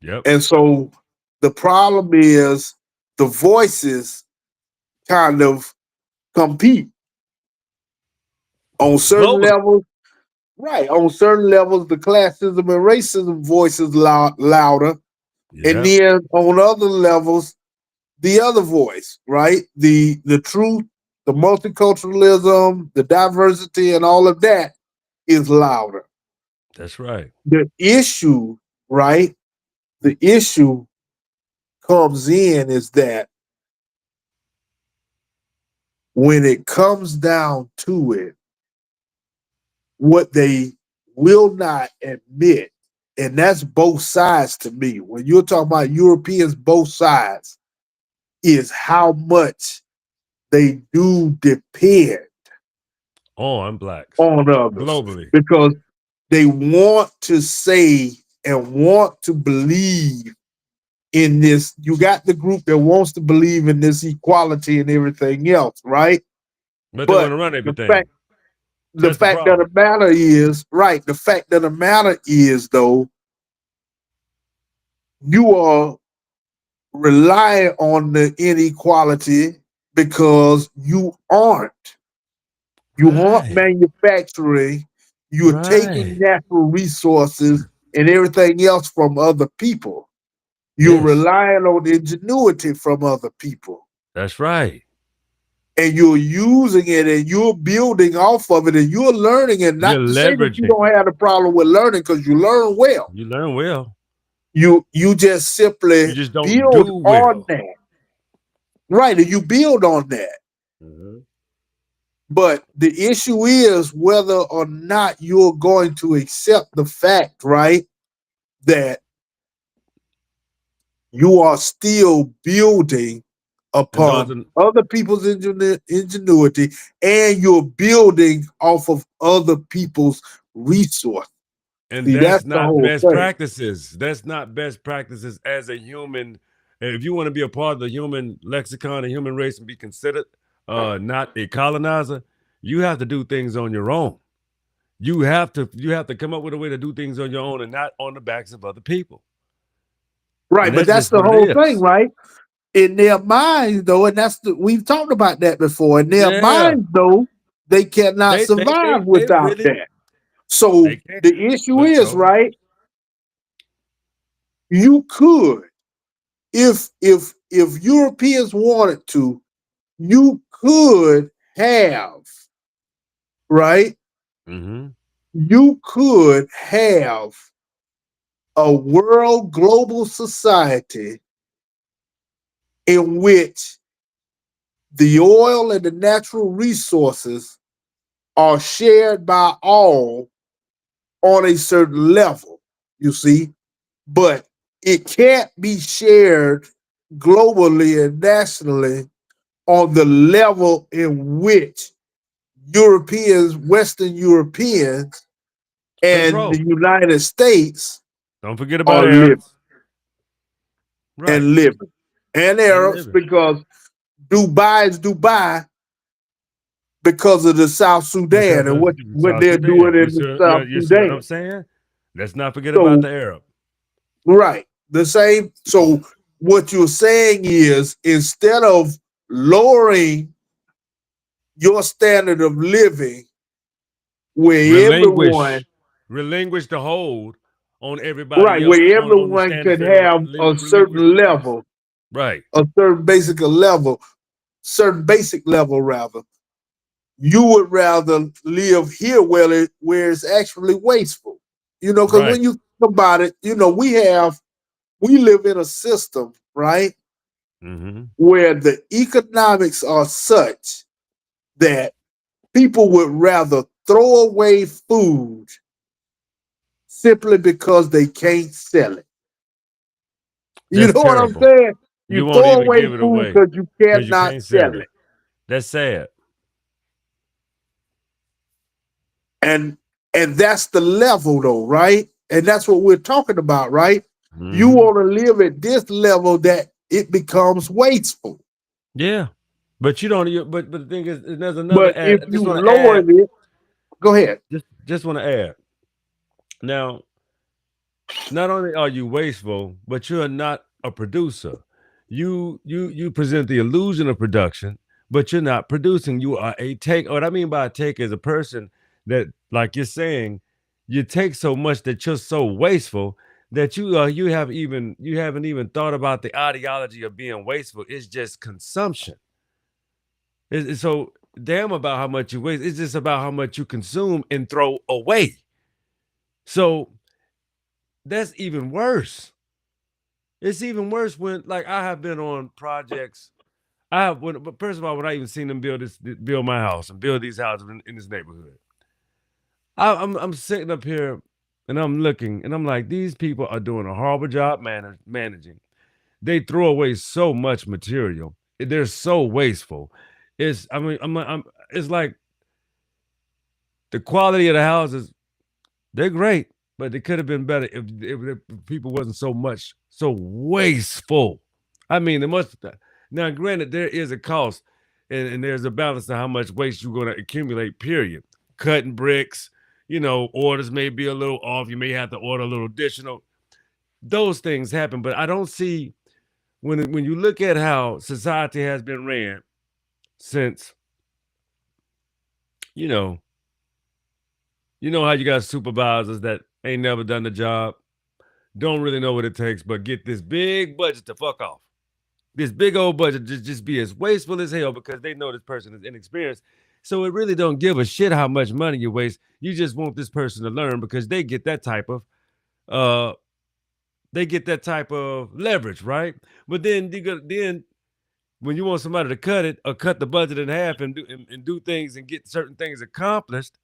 Yep. And so the problem is the voices kind of compete on certain Globally. levels. Right. On certain levels, the classism and racism voice is louder. And Yep. then on other levels, the other voice, right? The truth, the multiculturalism, the diversity, and all of that is louder. That's right. The issue, right? The issue comes in is that when it comes down to it, what they will not admit, and that's both sides to me. When you're talking about Europeans, both sides, is how much they do depend On blacks on others globally. because they want to say and want to believe in this. You got the group that wants to believe in this equality and everything else, right? But they want But to run the everything. fact the That's the fact of the problem. matter is, right, the fact of the matter is though, you are relying on the inequality because you aren't Right. manufacturing, you're taking Right. natural resources and everything else from other people. You're Yes. relying on ingenuity from other people. That's right. And you're using it and you're building off of it and you're learning. And You're not to say that you leveraging. don't have a problem with learning because you learn well. You learn well. You just simply You just don't build do on well. that. Right. And you build on that. Hmm. But the issue is whether or not you're going to accept the fact, right, that you are still building And those upon are, other people's ingenuity and you're building off of other people's resource. and See, that's that's the not whole best thing. practices. That's not best practices as a human. If you want to be a part of the human lexicon and human race and be considered not a colonizer, you have to do things on your own. You have to come up with a way to do things on your own and not on the backs of other people. Right. And But that's that's just the what it whole thing, is. right? In their minds, though, and we've talked about that before. In their Yeah. minds, though, they cannot survive They without really that. So they can't. the issue But is, so right? You could, if Europeans wanted to, you could have, right? mm-hmm. You could have a world global society in which the oil and the natural resources are shared by all on a certain level, you see, but it can't be shared globally and nationally on the level in which Europeans, Western Europeans, and the Control. United States Don't forget about are living Arabs. Right. and living, and And Arabs, living. because Dubai is Dubai because of the South Sudan Because and of what South they're doing Sudan. in the South You see what I'm Sudan. saying? Let's not forget about So, the Arab. right, the same. So, what you're saying is instead of lowering your standard of living, where everyone, Relinquish. Relinquish the hold on everybody right, else where on the everyone standards could they want have to a relinquish certain the peace. level, Right. a certain basic level, certain basic level rather. You would rather live here where it's actually wasteful. Because Right. when you think about it, we live in a system, right, Mm-hmm. where the economics are such that people would rather throw away food simply because they can't sell it. You That's know what I'm terrible. saying? You You won't throw even away give it food away because you because you cannot can't sell sell it. it. That's sad. And that's the level though, right? And that's what we're talking about, right? You Mm-hmm. want to live at this level that it becomes wasteful. Yeah. But you don't. But the thing is, there's another But add. if I you just want to lower add. it, go ahead. Just want to add. Now, not only are you wasteful, but you're not a producer. You present the illusion of production, but you're not producing. You are a take. What I mean by a take is a person that, like you're saying, you take so much that you're so wasteful that you haven't even thought about the ideology of being wasteful. It's just consumption. It's so damn about how much you waste. It's just about how much you consume and throw away. So that's even worse. It's even worse when, like, I have been on projects. But first of all, when I even seen them build my house and build these houses in this neighborhood, I'm sitting up here and I'm looking and I'm like, these people are doing a horrible job managing. They throw away so much material. They're so wasteful. It's I mean I'm it's like the quality of the houses. They're great, but they could have been better if people wasn't so wasteful. I mean, there must now. Granted, there is a cost, and there's a balance to how much waste you're going to accumulate. Period. Cutting bricks, orders may be a little off. You may have to order a little additional. Those things happen, but I don't see when you look at how society has been ran since you know how you got supervisors that ain't never done the job, don't really know what it takes, but get this big budget to fuck off. This big old budget just be as wasteful as hell because they know this person is inexperienced. So it really don't give a shit how much money you waste. You just want this person to learn because uh they get that type of leverage, right? But then when you want somebody to cut it or cut the budget in half and do things and get certain things accomplished,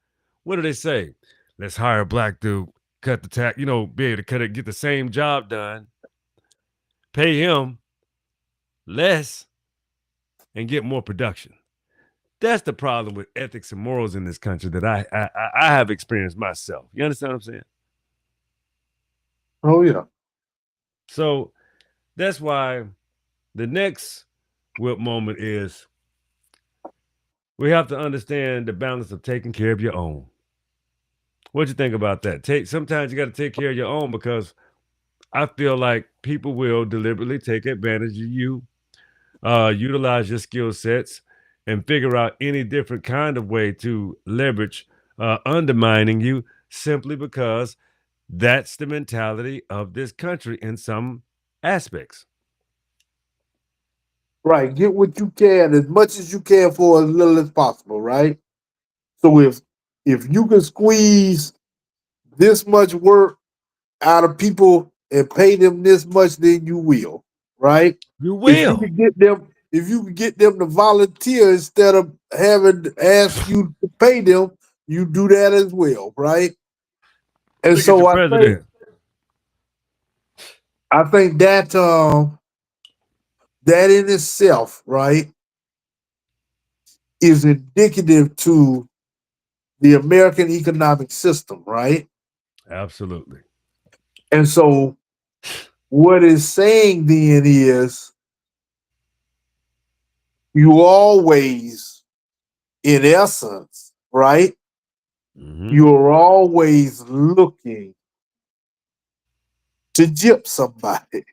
what do they say? Let's hire a black dude, cut the tax, be able to cut it, get the same job done, pay him less, and get more production. That's the problem with ethics and morals in this country that I have experienced myself. You understand what I'm saying? Oh yeah. So that's why the next whip moment is we have to understand the balance of taking care of your own. What you think about that? Sometimes you got to take care of your own because I feel like people will deliberately take advantage of you, utilize your skill sets, and figure out any different kind of way to leverage undermining you simply because that's the mentality of this country in some aspects. Right. Get what you can as much as you can for as little as possible, right? So if you can squeeze this much work out of people and pay them this much, then you will, right? You If you will. can get them, if you can get them to volunteer instead of having to ask you to pay them, you do that as well, right? And Look at so your think president. I think that that in itself, right, is indicative to the American economic system, right? Absolutely. And so what it's saying then is you always, in essence, right? Hmm. You're always looking to gyp somebody.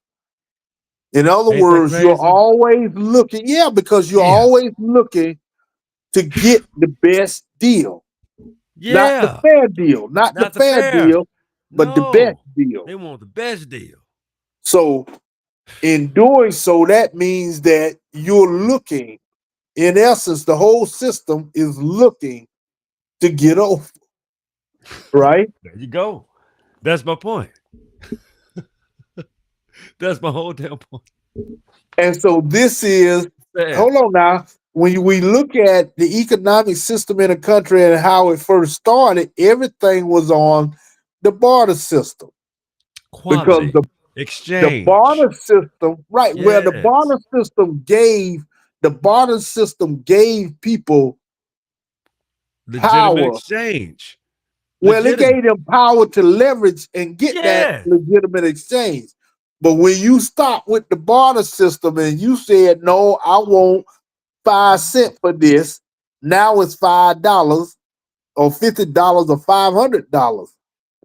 In other Ain't that words, you're crazy? always looking, yeah, because you're Yeah. always looking to get the best deal, not the Yeah. fair deal, not the Not the fair fair. deal, but the best No. deal. They want the best deal. So, in doing so, that means that you're looking, in essence, the whole system is looking to get over, right? There you go. That's my point. That's my whole damn point. And so, this is, Sad. hold on now, when we look at the economic system in a country and how it first started, everything was on the barter system because Quality. the Exchange. barter system, right, where Yes. the barter system gave people Legitimate power. exchange. Well, it Legitimate. gave them power to leverage and get that Yeah. legitimate exchange. But when you stop with the barter system and you said, no, I want 5 cents for this, now it's $5 or $50 or $500.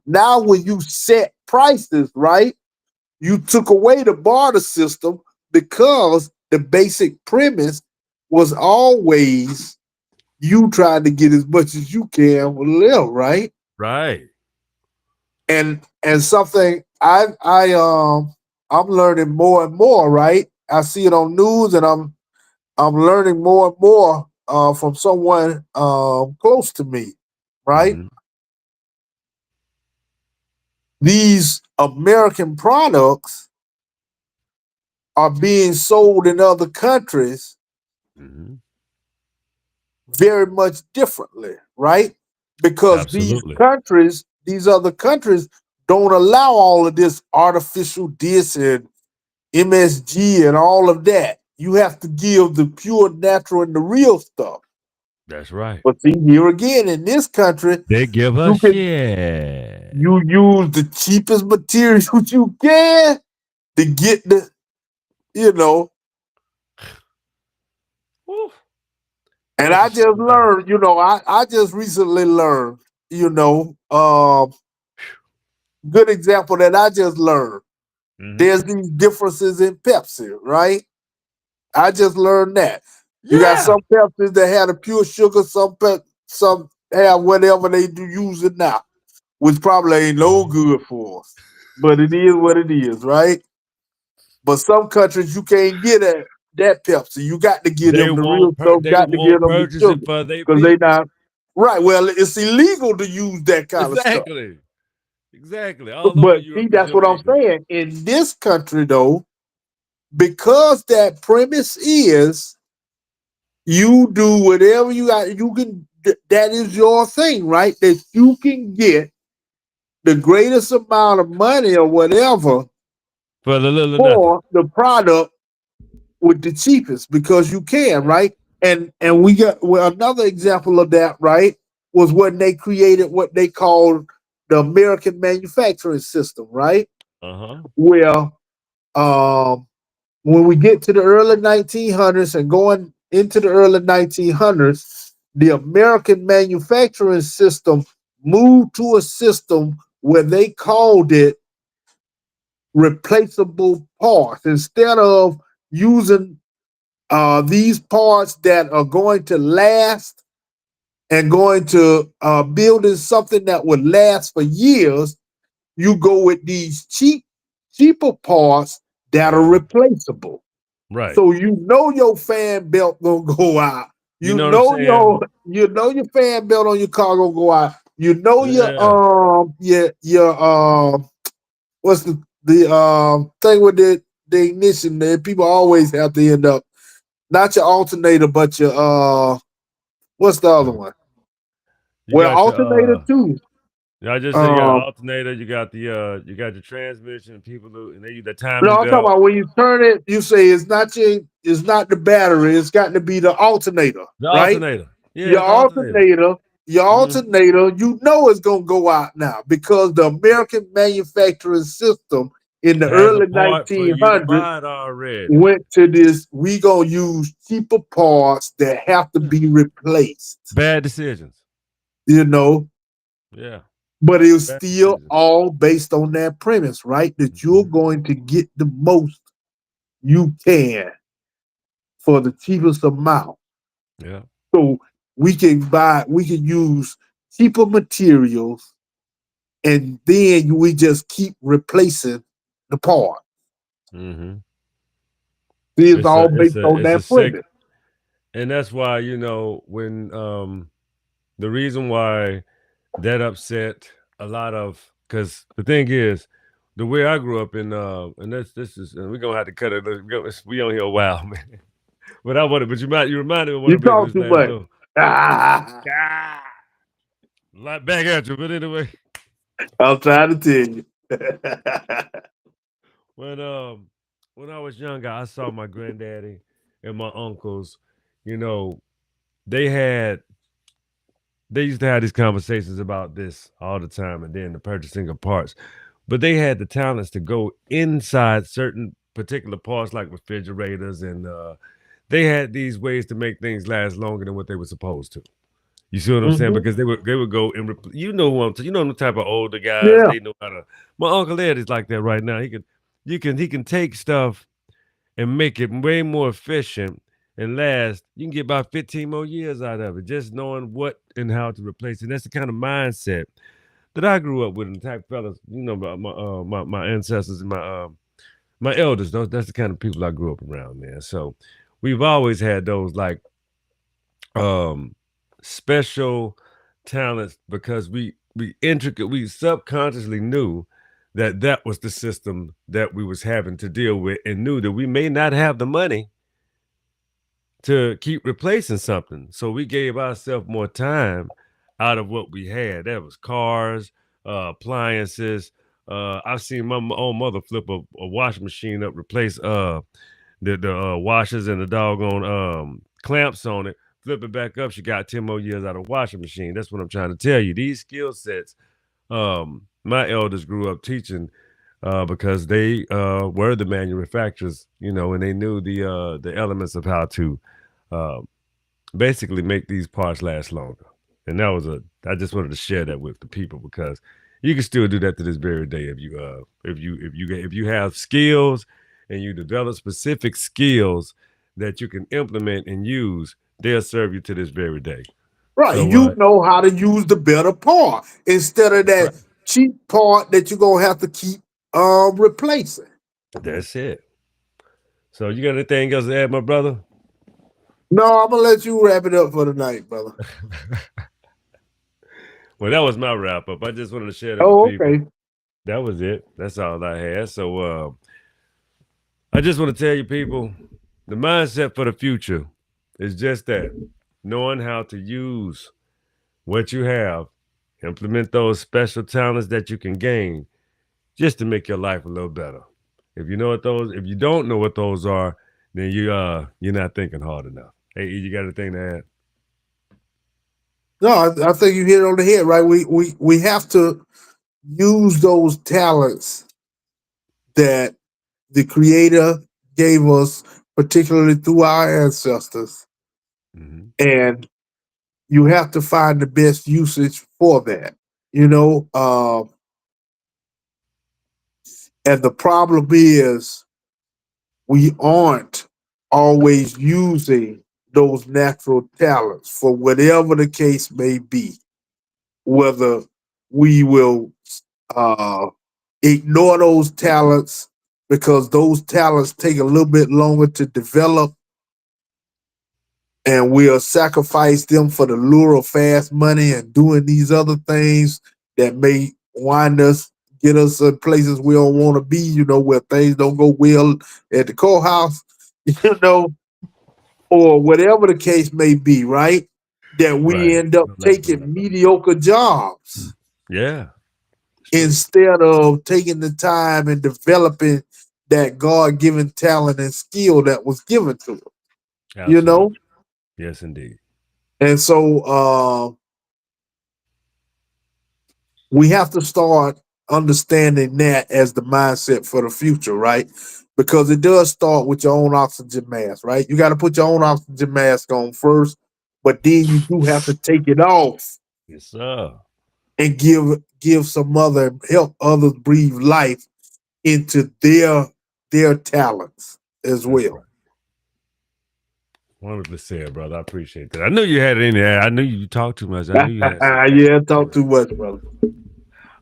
Now, when you set prices, right, you took away the barter system because the basic premise was always you trying to get as much as you can for little, right? Right. And something I'm learning more and more, right? I see it on news and I'm learning more and more from someone close to me, right? Hmm. These American products are being sold in other countries Hmm. very much differently, right? because Absolutely. these other countries, don't allow all of this artificial this and MSG and all of that. You have to give the pure, natural, and the real stuff. That's right. But see, here again in this country, They give you us can shit. you use the cheapest materials you can to get the, you know. Woo. And That's I a just shame about it. learned, I just recently learned, good example that I just learned. Hmm. There's these differences in Pepsi, right? I just learned that. You got Yeah. some Pepsis that have the pure sugar, some have whatever they do use it now, which probably ain't no Mhm. good for us. But it is what it is, right? But some countries you can't get that Pepsi. You got to give them the real stuff, They got to give won't them the purchase it sugar. for their Because they people. not right. Well, it's illegal to use that kind of stuff. Exactly. Exactly. All over But see, Europe is that's what I'm illegal. saying. In this country, though, because that premise is you do whatever you got, you can. That is your thing, right? That you can get the greatest amount of money or whatever For the little or nothing. for the product with the cheapest because you can, right? And we got well, another example of that, right? Was when they created what they called the American manufacturing system, right? Uh-huh. Where um when we get to the early 1900s and going into the early 1900s, the American manufacturing system moved to a system where they called it replaceable parts instead of using these parts that are going to last and going to building something that would last for years. You go with these cheaper parts that are Uh-huh. replaceable. Right. So you know your fan belt gonna go out. You know what I'm saying? You know your fan belt on your car gonna go out. You know Yeah. your what's the thing with the ignition that people always have to end up not your alternator but your what's the other one? You Well, got your alternator too. I just said you got an Um, alternator, you got your transmission, people who and they use the no, timing I'm talking belt. about when you turn it, you say it's not the battery, it's got to be the alternator, The right? alternator. Yeah, Your it's the alternator. alternator, your Hmm. alternator, you know it's gonna go out now because the American manufacturing system in the Has a early part for you to 1900s buy it already. went to this. We gonna use cheaper parts that have to Yeah. be replaced, Bad decisions. you know. Yeah. But it was Bad still decisions. all based on that premise, right? That you're Hmm. going to get the most you can for the cheapest amount. Yeah. So we can use cheaper materials and then we just keep replacing the part. Hmm. It's all based on It's a that sick, premise. and that's why when the reason why that upset a lot of because the thing is the way I grew up in and this is and we're gonna have to cut it. We on here a while, man. But I wanted, but you reminded me of one You of talk this too last much. little Ah, lot back at you. But anyway, I'm trying to tell you. when um when I was younger, I saw my granddaddy and my uncles. You know, they had they used to have these conversations about this all the time, and then the purchasing of parts. But they had the talents to go inside certain particular parts, like refrigerators, and they had these ways to make things last longer than what they were supposed to. You see what I'm saying? Hmm. Because they would go and you know who you know the type of older guys Yeah. they know how to. My uncle Ed is like that right now. He can take stuff and make it way more efficient and last. You can get about 15 more years out of it just knowing what and how to replace it. And that's the kind of mindset that I grew up with. And the type of fellas, my ancestors and my elders. That's the kind of people I grew up around, man. So we've always had those like um special talents because we subconsciously knew that that was the system that we was having to deal with and knew that we may not have the money to keep replacing something, so we gave ourselves more time out of what we had. That was cars, appliances. I've seen my own mother flip a washing machine up, replace the washers and the doggone clamps on it, flip it back up. She got 10 more years out of washing machine. That's what I'm trying to tell you. These skill sets, my elders grew up teaching because they were the manufacturers, and they knew the elements of how to uh, basically make these parts last longer. And I just wanted to share that with the people because you can still do that to this very day if you have skills and you develop specific skills that you can implement and use, they'll serve you to this very day. Right. So You know how to use the better part instead of that's right. that cheap part that you're gonna have to keep replacing. That's it. So you got anything else to add, my brother? No, I'm gonna let you wrap it up for the night, brother. Well, that was my wrap up. I just wanted to share that with Oh, people. okay. That was it. That's all I had. So I just want to tell you people, the mindset for the future is just that, knowing how to use what you have, implement those special talents that you can gain just to make your life a little better. If you don't know what those are, then you're not thinking hard enough. Hey, you got anything to add? No, I think you hit it on the head, right? We have to use those talents that the Creator gave us, particularly through our ancestors, Hmm. and you have to find the best usage for that. You know, and the problem is we aren't always using those natural talents for whatever the case may be, whether we will uh, ignore those talents because those talents take a little bit longer to develop, and we'll sacrifice them for the lure of fast money and doing these other things that may wind us, get us in places we don't want to be, where things don't go well at the courthouse, know, or whatever the case may be, right? That we Right. end up No doubt about taking it. mediocre jobs Yeah, it's true. instead of taking the time and developing that God given talent and skill that was given to us, you know? Absolutely. Yes, indeed. And so we have to start understanding that as the mindset for the future, right? Because it does start with your own oxygen mask, right? You got to put your own oxygen mask on first, but then you do have to take it off Yes, sir. and give some other help others breathe life into their talents as That's well. right. 100%, brother. I appreciate that. I knew you had it in there. I knew you talked too much. I knew you had something. Yeah, talk too much, brother.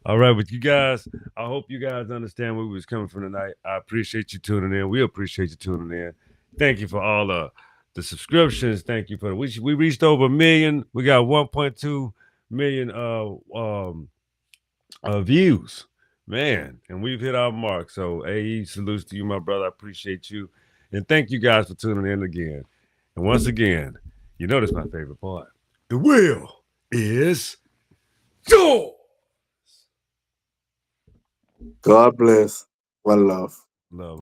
All right, but you guys, I hope you guys understand where we was coming from tonight. I appreciate you tuning in. We appreciate you tuning in. Thank you for all the subscriptions. Thank you for we reached over 1 million. We got 1.2 million views, man, and we've hit our mark. So, AE, salutes to you, my brother. I appreciate you, and thank you guys for tuning in again. And once again, you notice my favorite part. The wheel is yours. God bless. One love. Love.